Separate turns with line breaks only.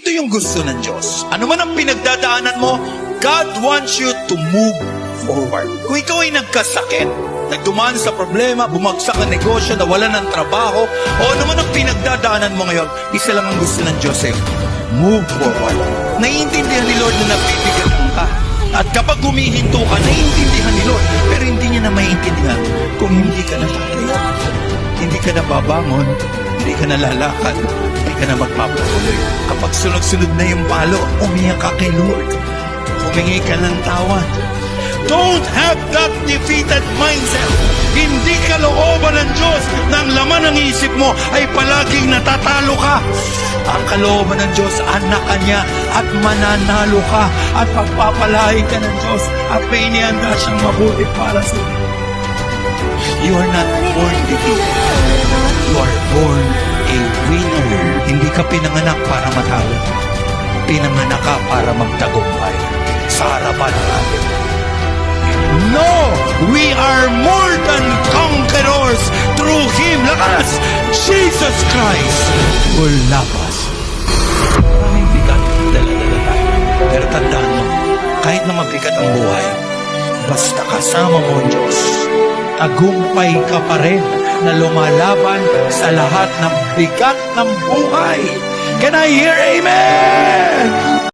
Ito yung gusto ng Diyos. Ano man ang pinagdadaanan mo, God wants you to move forward. Kung ikaw ay nagkasakit, nagdumaan sa problema, bumagsak ang negosyo, nawalan ng trabaho, o ano man ang pinagdadaanan mo ngayon, isa lang ang gusto ng Diyos sa'yo. Move forward. Naiintindihan ni Lord na nabibigyan ka. At kapag humihinto ka, naiintindihan ni Lord. Pero hindi niya na maiintindihan kung hindi ka natatayo. Hindi ka nababangon, hindi ka nalalakad, hindi ka na magpapatuloy. Kapag sunod-sunod na yung palo, umiyak ka kay Lord. Humingi ka ng tawad. Don't have that defeated mindset. Hindi kalooban ng Diyos na ang laman ng isip mo ay palaging natatalo ka. Ang kalooban ng Diyos, anak ka niya at mananalo ka at pagpapalain ka ng Diyos at may inihanda siyang mabuti para sa iyo. You are not born defeated. You are born a winner. Hindi ka pinanganak para matalo. Pinanganak ka para magtagumpay sa harapan ng atin. No! We are more than conquerors through Him. Lakas! Jesus Christ will love us. Maraming bigat, dala-dala tayo. Pero tandaan mo, kahit na mabigat ang buhay, basta kasama mo ang Diyos, tagumpay ka pa rin na lumalaban sa lahat ng bigat ng buhay. Can I hear amen?